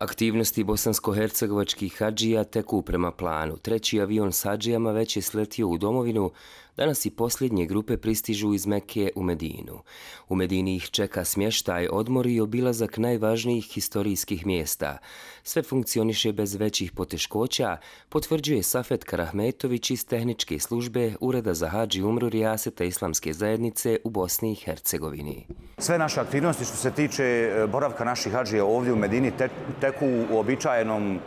Aktivnosti bosansko-hercegovačkih hadžija teku prema planu. Treći avion s hadžijama već je sletio u domovinu, danas i posljednje grupe pristižu iz Mekke u Medinu. U Medini ih čeka smještaj, odmor i obilazak najvažnijih historijskih mjesta. Sve funkcioniše bez većih poteškoća, potvrđuje Safet Karahmetović iz tehničke službe Ureda za hadž i umru Rijaseta Islamske zajednice u Bosni i Hercegovini. Sve naše aktivnosti što se tiče boravka naših hadžija ovdje u Medini teku u običajenom,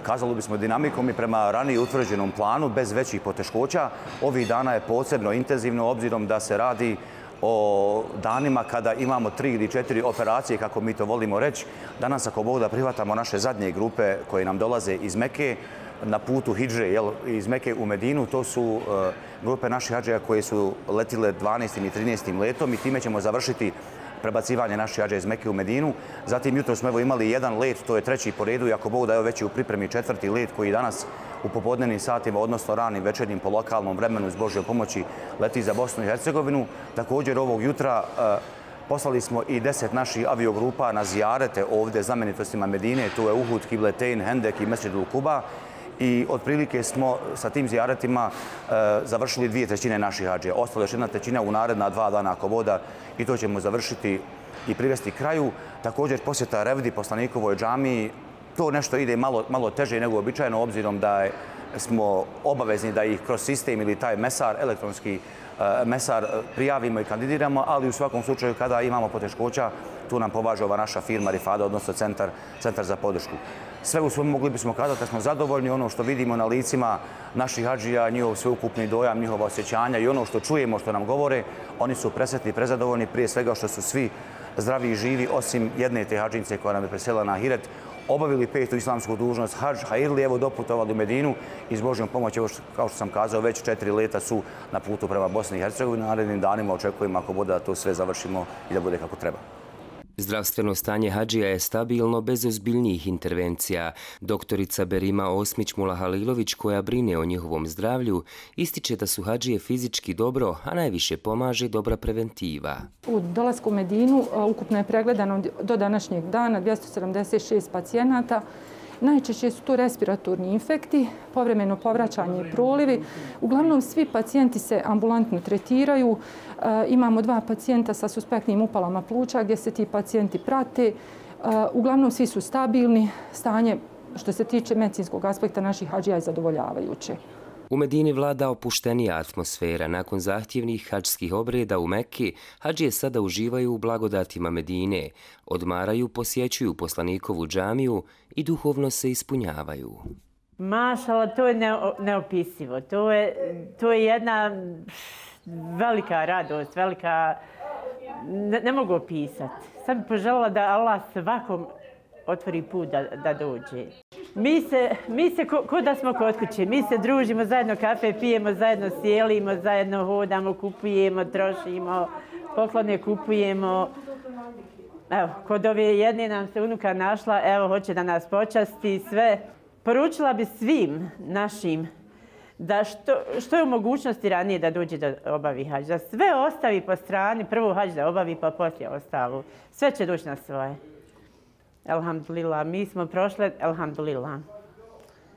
kazalo bismo, dinamikom i prema ranije utvrđenom planu, bez većih poteškoća. Ovih dana je posebno intenzivno, obzirom da se radi o danima kada imamo 3 ili 4 operacije, kako mi to volimo reći. Danas, ako Bog da, prihvatamo naše zadnje grupe koje nam dolaze iz Mekke na putu hidže iz Mekke u Medinu. To su grupe naših hadžija koje su letile 12. i 13. letom i time ćemo završiti prebacivanje naših hadžija iz Mekke u Medinu. Zatim jutro smo imali jedan let, to je treći po redu i ako Bog da je već u pripremi 4. let koji danas u popodnevnim satima, odnosno ranim večernjim po lokalnom vremenu s Božjom pomoći leti za Bosnu i Hercegovinu. Također ovog jutra poslali smo i 10 naših aviogrupa na zijarete ovdje znamenitostima Medine, tu je Uhud, Kibletein, Hendek i Mesdžidul Kuba. I otprilike smo sa tim zijaretima završili 2/3 naših hadžija. Ostalo je još 1/3 u naredna 2 dana ako voda i to ćemo završiti i privesti kraju. Također posjeta Revdi, poslanikovoj džamiji, to nešto ide malo teže nego običajno, obzirom da smo obavezni da ih kroz sistem ili taj mesar, elektronski mesar, prijavimo i kandidiramo, ali u svakom slučaju kada imamo poteškoća, tu nam pomaže ova naša firma Rifada, odnosno centar za podršku. Sve u svemu mogli bismo kazati da smo zadovoljni, ono što vidimo na licima naših hadžija, njihov sveukupni dojam, njihova osjećanja i ono što čujemo, što nam govore, oni su presretni, prezadovoljni, prije svega što su svi zdravi i živi, osim jedne te hadžince koja nam je preselila na Ahiret, obavili 5. islamsku dužnost hadž, hajirli, evo doputovali u Medinu i s Božjom pomoći, kao što sam kazao, već 4 leta su na putu prema Bosni i Hercegovini. Narednim danima očekujemo, ako bude, da to sve završimo i da bude kako treba. Zdravstveno stanje hadžija je stabilno bez ozbiljnijih intervencija. Doktorica Berima Osmić-Mulahalilović, koja brine o njihovom zdravlju, ističe da su hadžije fizički dobro, a najviše pomaže dobra preventiva. U dolasku u Medinu ukupno je pregledano do današnjeg dana 276 pacijenata. Najčešće su to respiratorni infekti, povremeno povraćanje i prolivi. Uglavnom svi pacijenti se ambulantno tretiraju. Imamo 2 pacijenta sa suspektnim upalama pluća gdje se ti pacijenti prate. Uglavnom svi su stabilni. Stanje što se tiče medicinskog aspekta naših hadžija je zadovoljavajuće. U Medini vlada opuštenija atmosfera. Nakon zahtjevnih hadžskih obreda u Mekki, hadžije sada uživaju u blagodatima Medine. Odmaraju, posjećuju poslanikovu džamiju i duhovno se ispunjavaju. Mašala, to je neopisivo. To je jedna velika radost, velika... Ne mogu opisati. Sad bih poželjela da Allah svakom otvori put da dođe. Mi se ko da smo kod kuće. Mi se družimo, zajedno kafe pijemo, zajedno sjelimo, zajedno hodamo, kupujemo, trošimo, poklone kupujemo. Evo, kod ove jedne nam se unuka našla, evo, hoće da nas počasti sve. Poručila bi svim našim da što je u mogućnosti ranije da dođe da obavi hadž, da sve ostavi po strani, prvo hadž da obavi pa poslije ostavu. Sve će doći na svoje. Elhamdulillah, mi smo prošle, elhamdulillah.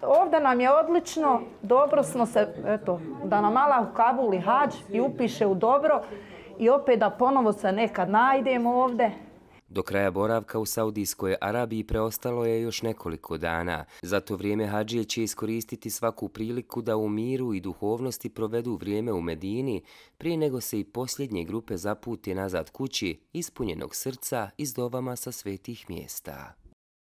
Ovdje nam je odlično, dobro smo se, eto, da nam Allah ukabuli hadž i upiše u dobro i opet da ponovo se nekad najdemo ovdje. Do kraja boravka u Saudijskoj Arabiji preostalo je još nekoliko dana. Za to vrijeme hadžije će iskoristiti svaku priliku da u miru i duhovnosti provedu vrijeme u Medini, prije nego se i posljednje grupe zapute nazad kući, ispunjenog srca i s dovama sa svetih mjesta.